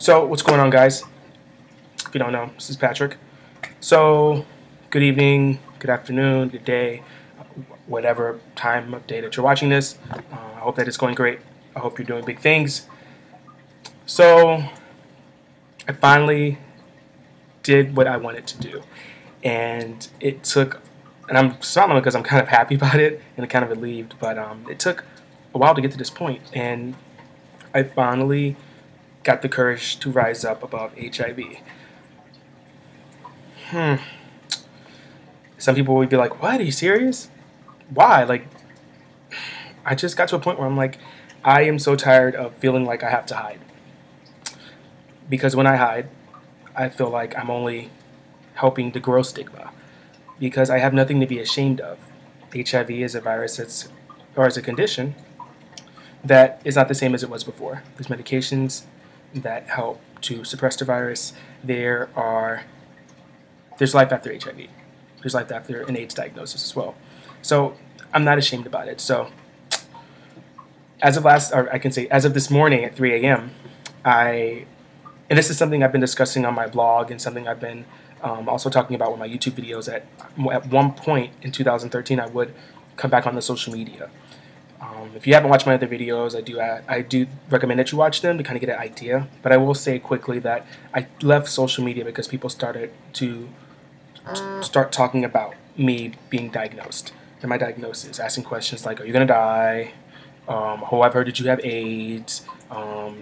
So, what's going on, guys? If you don't know, this is Patrick. So, good evening, good afternoon, good day, whatever time of day that you're watching this. I hope that it's going great. I hope you're doing big things. So, I finally did what I wanted to do. And it took, and I'm smiling because I'm kind of happy about it and kind of relieved, but it took a while to get to this point. And I finally got the courage to rise up above HIV. Some people would be like, "What? Are you serious? Why?" Like, I just got to a point where I'm like, I am so tired of feeling like I have to hide. Because when I hide, I feel like I'm only helping to grow stigma. Because I have nothing to be ashamed of. HIV is a virus or is a condition that is not the same as it was before. There's medications that help to suppress the virus. There's life after HIV. There's life after an AIDS diagnosis as well. So I'm not ashamed about it. So as of this morning at 3 a.m., and this is something I've been discussing on my blog and something I've been also talking about with my YouTube videos. At one point in 2013, I would come back on the social media. If you haven't watched my other videos, I do recommend that you watch them to kind of get an idea. But I will say quickly that I left social media because people started to start talking about me being diagnosed and my diagnosis, asking questions like, "Are you gonna die? Oh, I've heard that you have AIDS.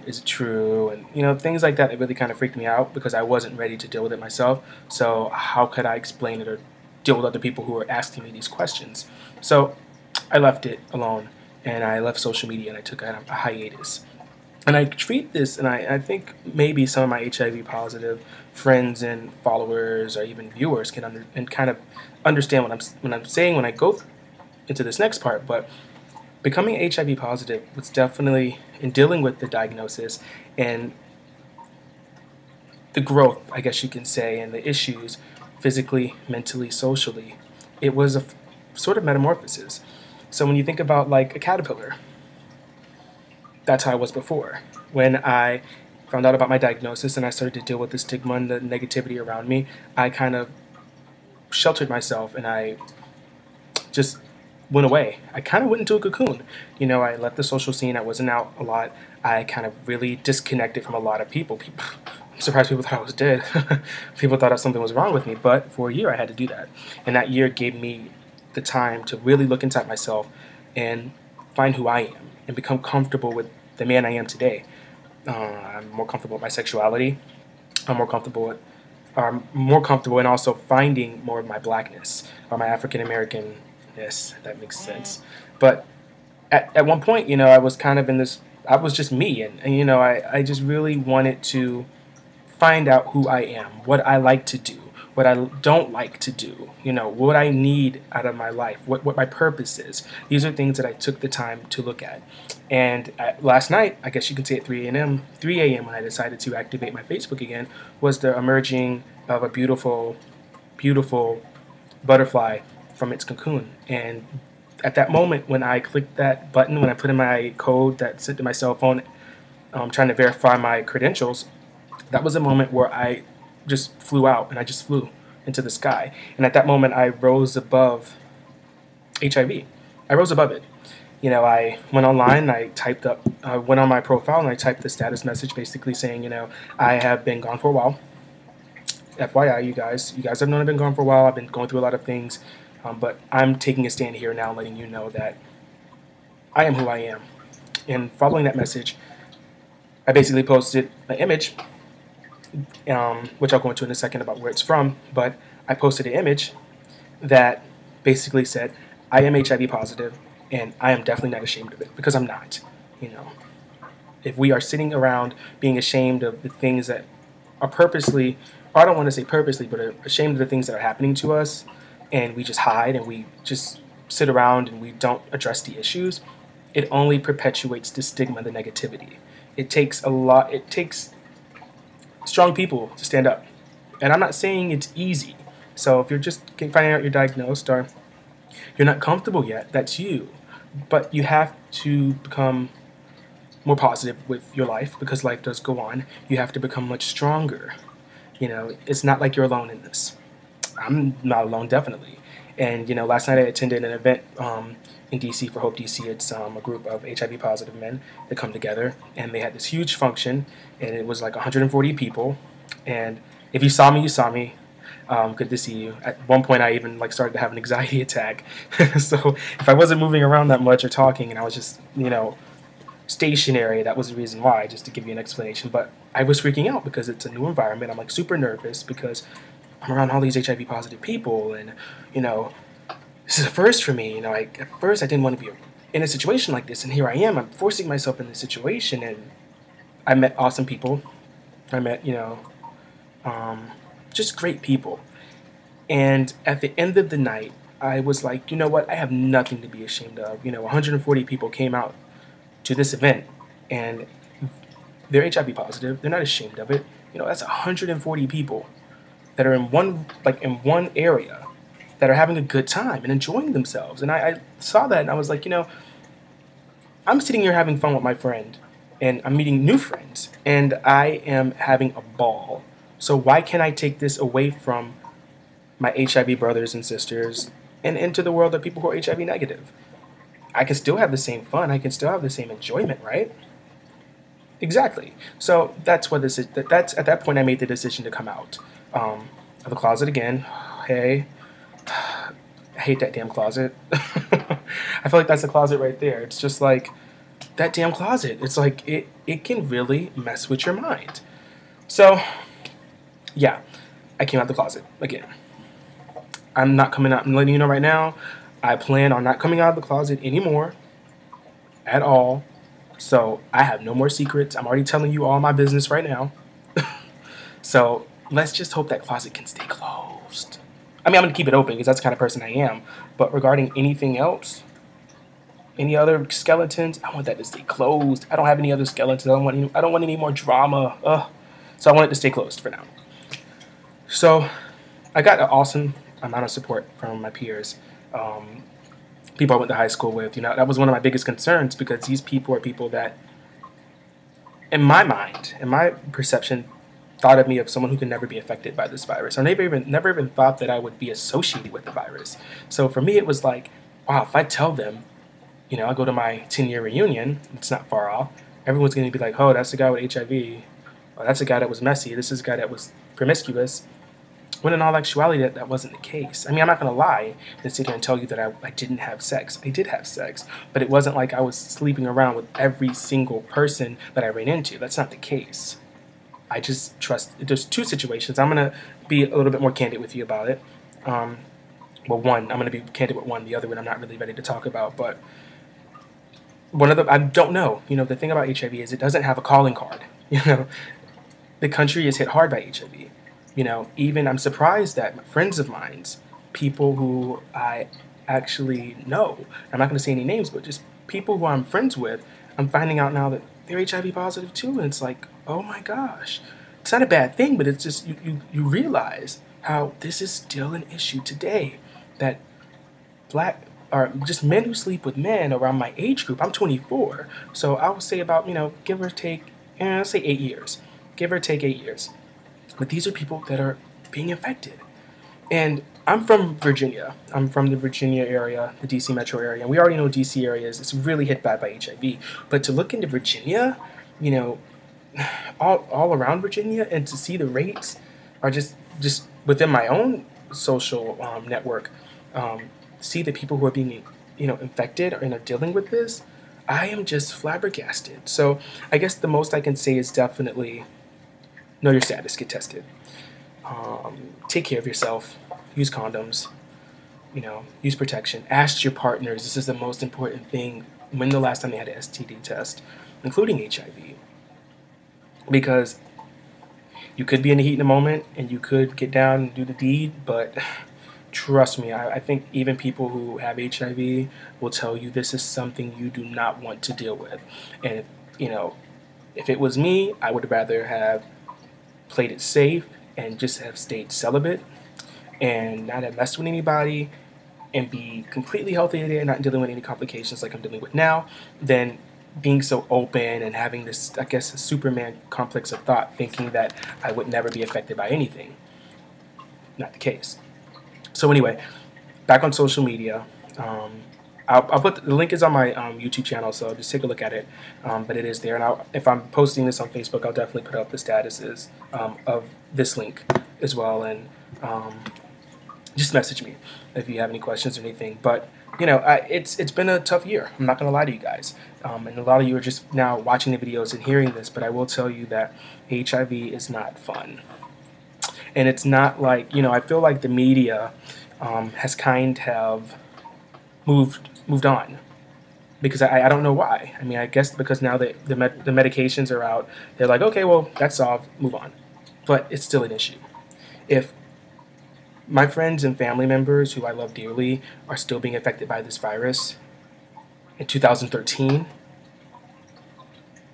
Is it true?" And things like that. It really kind of freaked me out because I wasn't ready to deal with it myself. So how could I explain it or deal with other people who were asking me these questions? So I left it alone. And I left social media and I took a hiatus. And I treat this, and I think maybe some of my HIV positive friends and followers or even viewers can kind of understand what I'm saying when I go into this next part. But becoming HIV positive was definitely, in dealing with the diagnosis and the growth, I guess you can say, and the issues physically, mentally, socially, it was a sort of metamorphosis. So when you think about like a caterpillar, that's how I was before. When I found out about my diagnosis and I started to deal with the stigma and the negativity around me, I kind of sheltered myself and I just went away. I kind of went into a cocoon. I left the social scene. I wasn't out a lot. I kind of really disconnected from a lot of people. I'm surprised people thought I was dead. People thought something was wrong with me. But for a year, I had to do that. And that year gave me the time to really look inside myself and find who I am and become comfortable with the man I am today. I'm more comfortable with my sexuality. I'm more comfortable and also finding more of my blackness or my African Americanness. If that makes sense. But at one point, I was kind of in this. I was just me, and I just really wanted to find out who I am, what I like to do, what I don't like to do, what I need out of my life, what my purpose is. These are things that I took the time to look at. And last night, I guess you can say at 3 a.m. when I decided to activate my Facebook again, was the emerging of a beautiful, beautiful butterfly from its cocoon. And at that moment, when I clicked that button, when I put in my code that sent to my cell phone, trying to verify my credentials, that was a moment where I just flew out and I just flew into the sky. And at that moment, I rose above HIV. I rose above it. I went online, I went on my profile and I typed the status message basically saying, I have been gone for a while. FYI, you guys have known I've been gone for a while. I've been going through a lot of things, but I'm taking a stand here now, letting you know that I am who I am. And following that message, I basically posted an image, which I'll go into in a second about where it's from, but I posted an image that basically said, I am HIV positive, and I am definitely not ashamed of it, because I'm not. If we are sitting around being ashamed of the things that are purposely, or I don't want to say purposely, but are ashamed of the things that are happening to us, and we just hide and we just sit around and we don't address the issues, it only perpetuates the stigma and the negativity. It takes strong people to stand up. And I'm not saying it's easy. So if you're just finding out you're diagnosed or you're not comfortable yet, that's you. But you have to become more positive with your life because life does go on. You have to become much stronger. It's not like you're alone in this. I'm not alone, definitely. And last night I attended an event in DC for Hope DC. It's a group of HIV positive men that come together, and they had this huge function, and it was like 140 people. And if you saw me, you saw me. Good to see you. At one point, I even started to have an anxiety attack. So if I wasn't moving around that much or talking, and I was just stationary, that was the reason why. Just to give you an explanation, but I was freaking out because it's a new environment. I'm like super nervous because I'm around all these HIV positive people, and this is a first for me. At first I didn't want to be in a situation like this, and here I am. I'm forcing myself in this situation, and I met awesome people. I met just great people. And at the end of the night, I was like, you know what? I have nothing to be ashamed of. 140 people came out to this event, and they're HIV positive. They're not ashamed of it. That's 140 people that are in one area that are having a good time and enjoying themselves. And I saw that, and I was like, I'm sitting here having fun with my friend, and I'm meeting new friends, and I am having a ball. So why can't I take this away from my HIV brothers and sisters and into the world of people who are HIV negative? I can still have the same fun. I can still have the same enjoyment, right? Exactly. So that's what this is. That's at that point I made the decision to come out of the closet again. Hey, I hate that damn closet. I feel like that's a closet right there. It's just like that damn closet. It's like it can really mess with your mind. So yeah, I came out the closet again. I'm not coming out. I'm letting you know right now, I plan on not coming out of the closet anymore at all. So I have no more secrets. I'm already telling you all my business right now. So let's just hope that closet can stay closed. I mean, I'm going to keep it open because that's the kind of person I am. But regarding anything else, any other skeletons, I want that to stay closed. I don't have any other skeletons. I don't want any more drama. So I want it to stay closed for now. So I got an awesome amount of support from my peers. People I went to high school with. That was one of my biggest concerns because these people are people that, in my mind, in my perception, thought of me as someone who could never be affected by this virus, or never even thought that I would be associated with the virus. So for me, it was like, wow, if I tell them, I go to my 10-year reunion, it's not far off, everyone's going to be like, oh, that's the guy with HIV, or that's the guy that was messy, this is the guy that was promiscuous. When in all actuality, that wasn't the case. I mean, I'm not going to lie and sit here and tell you that I didn't have sex. I did have sex, but it wasn't like I was sleeping around with every single person that I ran into. That's not the case. I just trust. There's two situations. I'm going to be a little bit more candid with you about it. One, I'm going to be candid with one. The other one, I'm not really ready to talk about. But one of them, I don't know. The thing about HIV is it doesn't have a calling card. The country is hit hard by HIV. Even I'm surprised that friends of mine, people who I actually know, I'm not going to say any names, but just people who I'm friends with, I'm finding out now that they're HIV positive too, and it's like, oh my gosh. It's not a bad thing, but it's just, you realize how this is still an issue today, that black, or just men who sleep with men around my age group. I'm 24, so I would say about, give or take, let's say 8 years. Give or take 8 years. But these are people that are being infected. And I'm from Virginia. I'm from the Virginia area, the DC metro area. And we already know DC areas, it's really hit bad by HIV. But to look into Virginia, all around Virginia, and to see the rates are just within my own social network, see the people who are being infected and are dealing with this, I am just flabbergasted. So I guess the most I can say is definitely know your status, get tested. Take care of yourself, use condoms, use protection. Ask your partners, this is the most important thing, when the last time they had an STD test, including HIV. Because you could be in the heat in a moment, and you could get down and do the deed, but trust me, I think even people who have HIV will tell you this is something you do not want to deal with. And, if it was me, I would rather have played it safe and just have stayed celibate and not have messed with anybody and be completely healthy and not dealing with any complications like I'm dealing with now, than being so open and having this, I guess, a Superman complex of thought, thinking that I would never be affected by anything. Not the case. So anyway, back on social media. I'll put the link is on my YouTube channel, so just take a look at it. But it is there, and if I'm posting this on Facebook, I'll definitely put up the statuses of this link as well, and just message me if you have any questions or anything. But you know, it's been a tough year. I'm not gonna lie to you guys, and a lot of you are just now watching the videos and hearing this. But I will tell you that HIV is not fun, and it's not like, you know, I feel like the media has kind of moved on, because I don't know why. I mean, I guess because now that the medications are out, they're like, okay, well, that's solved, move on. But it's still an issue. If my friends and family members who I love dearly are still being affected by this virus in 2013,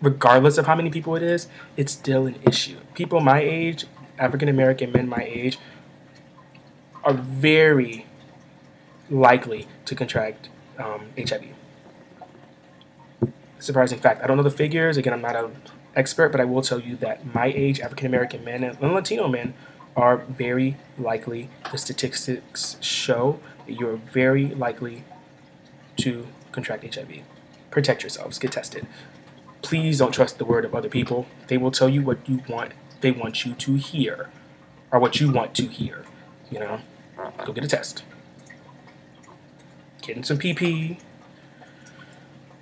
regardless of how many people it is, it's still an issue. People my age, African American men my age, are very likely to contract HIV. Surprising fact. I don't know the figures. Again, I'm not an expert, but I will tell you that my age, African American men and Latino men are very likely, the statistics show that you're very likely to contract HIV. Protect yourselves. Get tested. Please don't trust the word of other people. They will tell you what you want. They want you to hear, or what you want to hear. You know, go get a test. Getting some PP,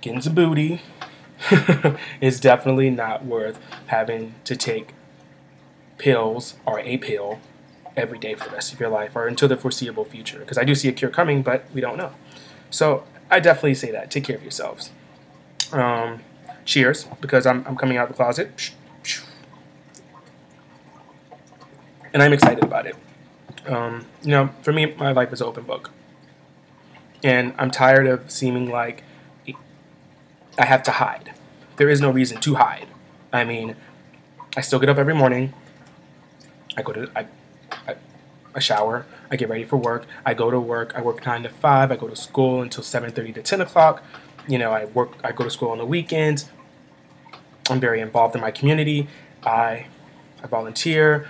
getting some booty is definitely not worth having to take pills or a pill every day for the rest of your life or until the foreseeable future. Because I do see a cure coming, but we don't know. So I definitely say that. Take care of yourselves. Cheers, because I'm coming out of the closet. And I'm excited about it. You know, for me, my life is an open book. And I'm tired of seeming like I have to hide. There is no reason to hide. I mean, I still get up every morning. I shower. I get ready for work. I go to work. I work 9 to 5. I go to school until 7:30 to 10 o'clock. You know, I go to school on the weekends. I'm very involved in my community. I volunteer.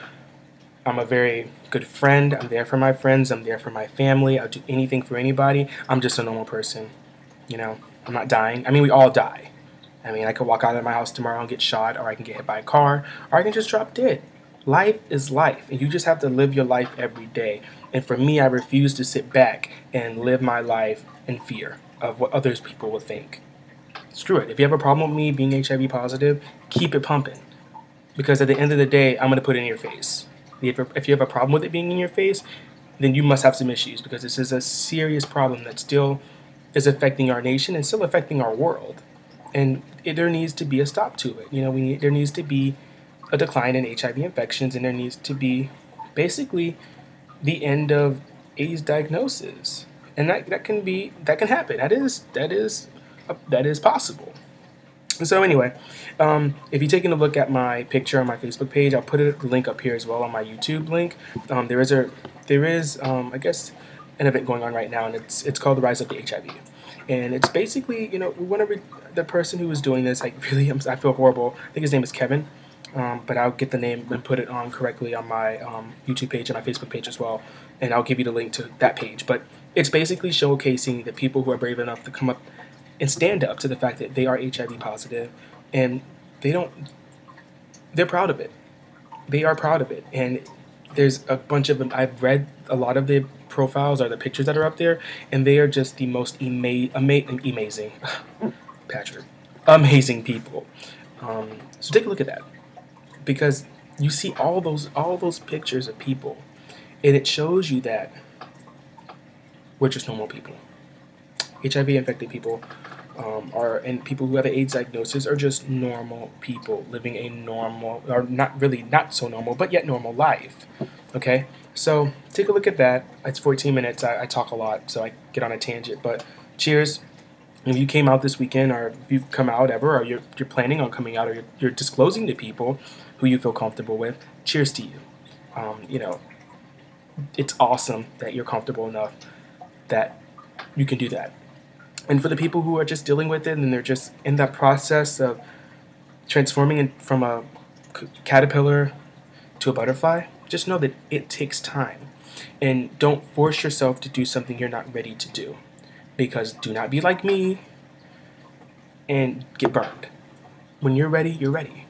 I'm a very good friend. I'm there for my friends. I'm there for my family. I'll do anything for anybody. I'm just a normal person. You know, I'm not dying. I mean, we all die. I mean, I could walk out of my house tomorrow and get shot, or I can get hit by a car, or I can just drop dead. Life is life, and you just have to live your life every day. And for me, I refuse to sit back and live my life in fear of what others people will think. Screw it. If you have a problem with me being HIV positive, keep it pumping. Because at the end of the day, I'm going to put it in your face. If you have a problem with it being in your face, then you must have some issues, because this is a serious problem that still is affecting our nation and still affecting our world. And there needs to be a stop to it. You know, there needs to be a decline in HIV infections, and there needs to be basically the end of AIDS diagnosis. And that can happen. That is possible. So anyway, if you're taking a look at my picture on my Facebook page, I'll put the link up here as well on my YouTube link. There is I guess an event going on right now, and it's called the Rise Up to HIV, and it's basically, you know, we want to the person who is doing this. I feel horrible. I think his name is Kevin, but I'll get the name and put it on correctly on my YouTube page and my Facebook page as well, and I'll give you the link to that page. But it's basically showcasing the people who are brave enough to come up and stand up to the fact that they are HIV positive, and they're proud of it. They are proud of it. And there's a bunch of them. I've read a lot of the profiles or the pictures that are up there, and they are just the most amazing, Patrick, amazing people. So take a look at that, because you see all those pictures of people, and it shows you that we're just normal people. HIV infected people and people who have an AIDS diagnosis are just normal people living a normal, or not so normal, but yet normal life. Okay, so take a look at that. It's 14 minutes. I talk a lot, so I get on a tangent. But cheers. If you came out this weekend, or if you've come out ever, or you're planning on coming out, or you're disclosing to people who you feel comfortable with, cheers to you. You know, it's awesome that you're comfortable enough that you can do that. And for the people who are just dealing with it and they're just in that process of transforming from a caterpillar to a butterfly, just know that it takes time. And don't force yourself to do something you're not ready to do. Because do not be like me and get burned. When you're ready, you're ready.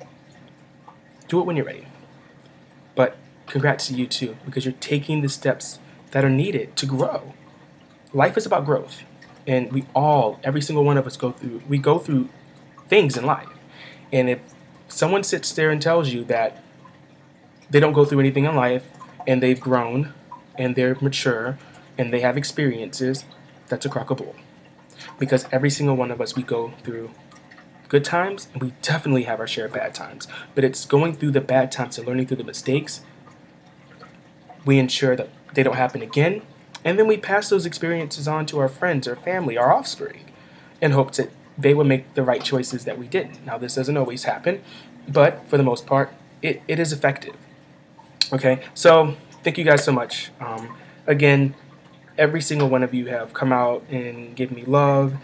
Do it when you're ready. But congrats to you too, because you're taking the steps that are needed to grow. Life is about growth. And we all, every single one of us go through things in life. And if someone sits there and tells you that they don't go through anything in life and they've grown and they're mature and they have experiences, that's a crock of bull. Because every single one of us, we go through good times and we definitely have our share of bad times. But it's going through the bad times and learning through the mistakes. We ensure that they don't happen again. And then we pass those experiences on to our friends, our family, our offspring, in hopes that they will make the right choices that we didn't. Now, this doesn't always happen, but for the most part, it is effective. Okay, so thank you guys so much. Again, every single one of you have come out and given me love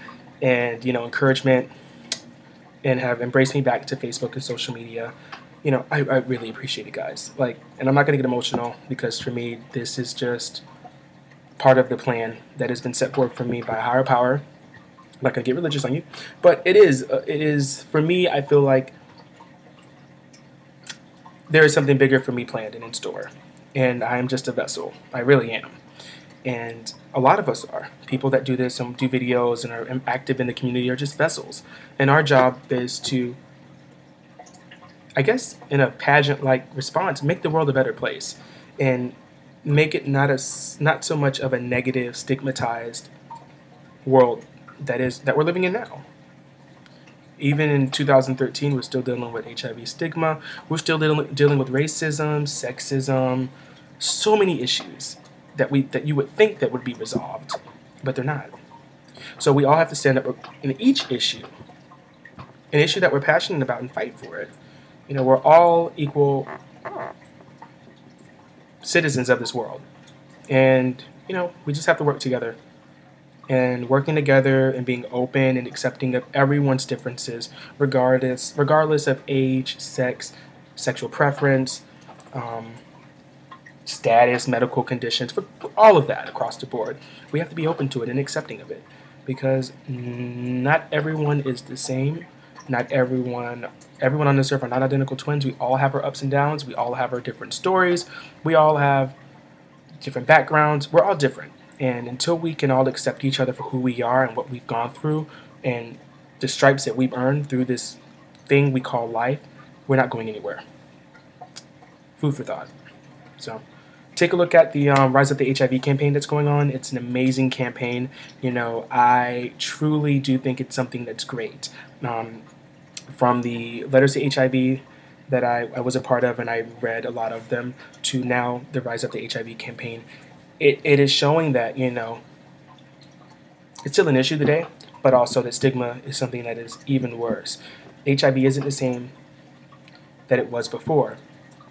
and, encouragement and have embraced me back to Facebook and social media. I really appreciate it, guys. And I'm not going to get emotional because for me, this is just part of the plan that has been set forth for me by a higher power. I'm not going to get religious on you, but it is for me. I feel like there is something bigger for me planned and in store, and I am just a vessel. I really am. And a lot of us are. People that do this and do videos and are active in the community are just vessels. And our job is to, I guess, in a pageant-like response, make the world a better place and make it not so much of a negative, stigmatized world that we're living in now. Even in 2013, we're still dealing with HIV stigma. We're still dealing with racism, sexism, so many issues that you would think that would be resolved, but they're not. So we all have to stand up in each issue, an issue that we're passionate about, and fight for it. We're all equal citizens of this world, and we just have to work together. And working together and being open and accepting of everyone's differences, regardless of age, sex, sexual preference, status, medical conditions, for all of that across the board. We have to be open to it and accepting of it, because not everyone is the same. Not everyone on this earth are not identical twins. We all have our ups and downs. We all have our different stories. We all have different backgrounds. We're all different. And until we can all accept each other for who we are and what we've gone through and the stripes that we've earned through this thing we call life, we're not going anywhere. Food for thought. So take a look at the Rise Up the HIV campaign that's going on. It's an amazing campaign. I truly do think it's something that's great. From the Letters to HIV that I was a part of, and I read a lot of them, to now the Rise Up the HIV campaign. It is showing that, it's still an issue today, but also that stigma is something that is even worse. HIV isn't the same that it was before,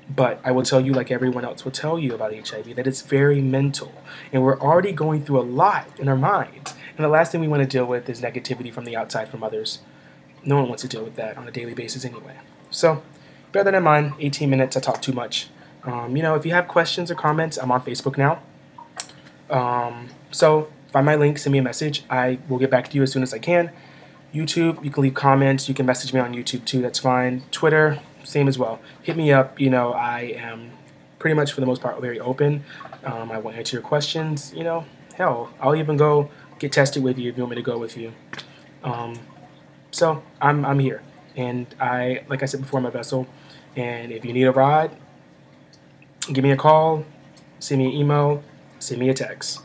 but I will tell you, like everyone else will tell you about HIV, that it's very mental, and we're already going through a lot in our minds, and the last thing we want to deal with is negativity from the outside, from others. No one wants to deal with that on a daily basis anyway. So, bear that in mind. 18 minutes, I talk too much. If you have questions or comments, I'm on Facebook now. So find my link, send me a message. I will get back to you as soon as I can. YouTube, you can leave comments. You can message me on YouTube too. That's fine. Twitter, same as well. Hit me up. I am pretty much, for the most part, very open. I will answer your questions. Hell, I'll even go get tested with you if you want me to go with you. So I'm here, and like I said before, I'm a vessel. And if you need a ride, give me a call, send me an email, send me a text.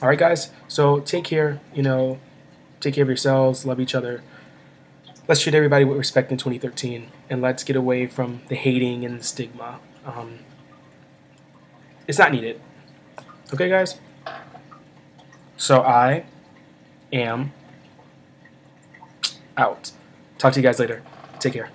All right, guys. So take care. Take care of yourselves. Love each other. Let's treat everybody with respect in 2013, and let's get away from the hating and the stigma. It's not needed. Okay, guys. So I am out. Talk to you guys later. Take care.